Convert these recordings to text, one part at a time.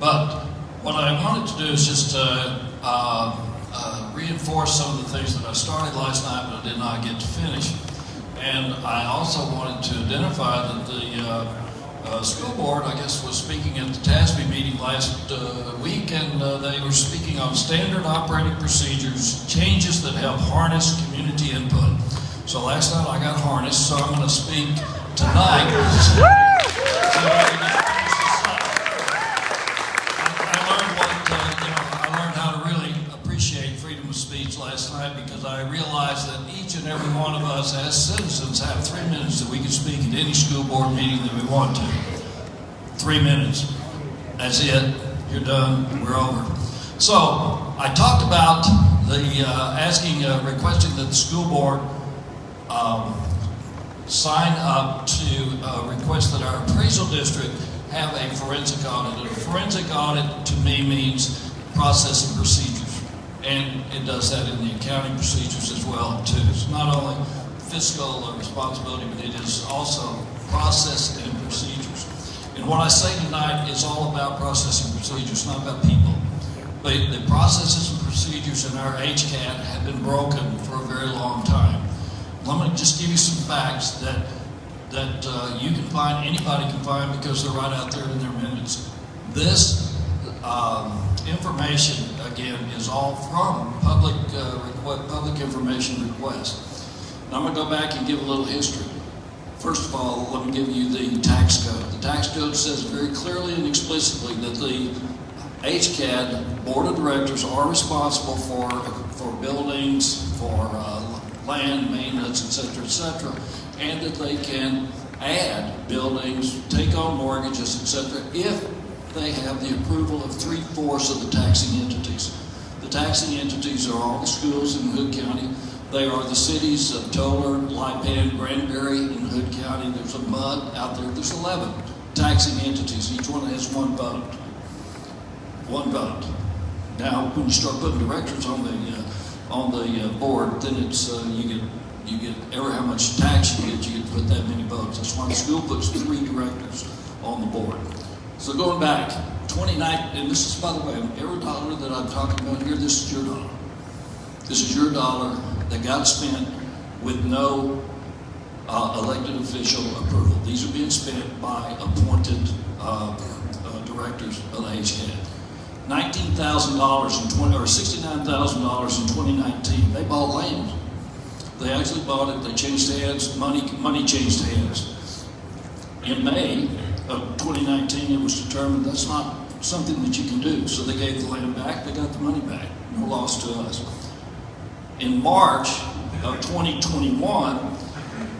But what I wanted to do is just reinforce some of the things that I started last night, but I did not get to finish. And I also wanted to identify that the school board, I guess, was speaking at the TASB meeting last week, and they were speaking on standard operating procedures, changes that help harness community input. So last night I got harnessed, so I'm going to speak tonight. I learned how to really appreciate freedom of speech last night, because I realized that each and every one of us as citizens have 3 minutes that we can speak at any school board meeting that we want to. 3 minutes. That's it. You're done. We're over. So I talked about the requesting that the school board sign up to request that our appraisal district have a forensic audit. And a forensic audit to me means process and procedures. And it does that in the accounting procedures as well too. It's not only fiscal responsibility, but it is also process and procedures. And what I say tonight is all about process and procedures, not about people. The processes and procedures in our HCAT have been broken for a very long time. Let me just give you some facts that you can find, anybody can find, because they're right out there in their minutes. This information, again, is all from public information requests. Now I'm going to go back and give a little history. First of all, let me give you the tax code. The tax code says very clearly and explicitly that the HCAD Board of Directors are responsible for buildings, for land, maintenance, etc., and that they can add buildings, take on mortgages, etc., if they have the approval of 3/4 of the taxing entities. The taxing entities are all the schools in Hood County. They are the cities of Toller, Lipan, Granbury, and Hood County. There's a MUD out there. There's 11 taxing entities. Each one has one vote. One vote. Now, when you start putting directors on the board, then it's you get how much tax you get to put that many votes. That's why the school puts 3 directors on the board. So going back, 29, and this is, by the way, every dollar that I'm talking about here, this is your dollar. This is your dollar that got spent with no elected official approval. These are being spent by appointed directors of the HCAD. $19,000 or $69,000 in 2019. They bought land. They actually bought it. They changed hands. Money changed hands. In May of 2019, it was determined that's not something that you can do. So they gave the land back. They got the money back. No loss to us. In March of 2021,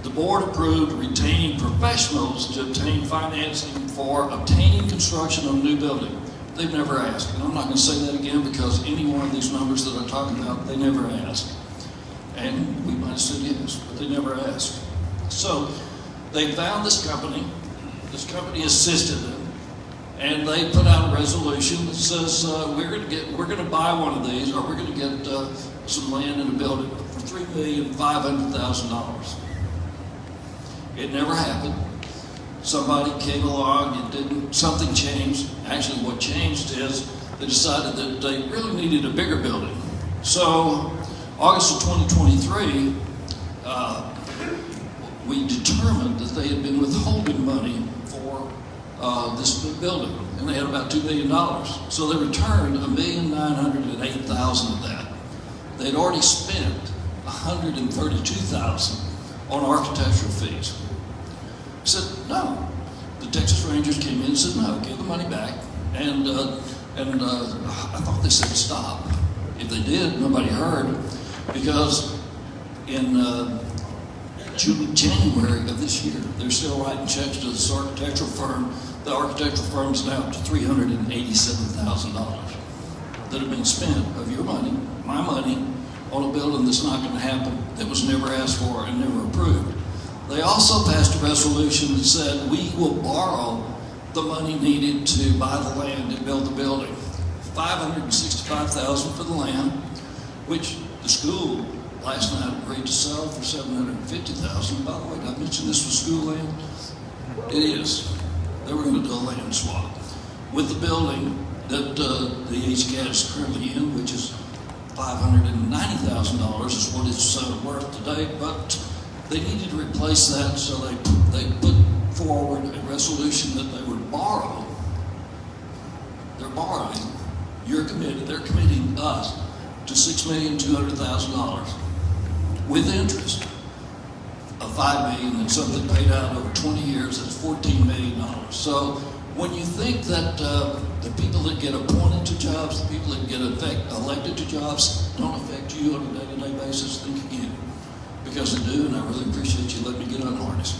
the board approved retaining professionals to obtain financing for obtaining construction of a new building. They've never asked. And I'm not going to say that again, because any one of these numbers that I'm talking about, they never asked. And we might have said yes, but they never asked. So they found this company. This company assisted them, and they put out a resolution that says we're going to buy one of these, or we're going to get some land in a building for $3,500,000. It never happened. Somebody came along, something changed. Actually, what changed is they decided that they really needed a bigger building. So, August of 2023, we determined that they had been withholding money for this building, and they had about $2 million. So they returned $1,908,000 of that. They'd already spent $132,000 on architectural fees. I said, no. The Texas Rangers came in and said, no, give the money back. And I thought they said stop. If they did, nobody heard, because in January of this year, they're still writing checks to this architectural firm. The architectural firm's now up to $387,000 that have been spent of your money, my money, on a building that's not going to happen, that was never asked for and never approved. They also passed a resolution that said we will borrow the money needed to buy the land and build the building. $565,000 for the land, which the school last night agreed to sell for $750,000. By the way, did I mention this was school land? It is. They were going to do a land swap with the building that the HCAT is currently in, which is $590,000 is what it's worth today, but they needed to replace that, so they put forward a resolution that they would borrow. They're borrowing. They're committing us to $6,200,000 with interest of $5 million and something paid out over 20 years. That's $14 million. So when you think that the people that get appointed to jobs, the people that get elected to jobs don't affect you on a day-to-day basis, think again. Because they do, and I really appreciate you letting me get unharnessed.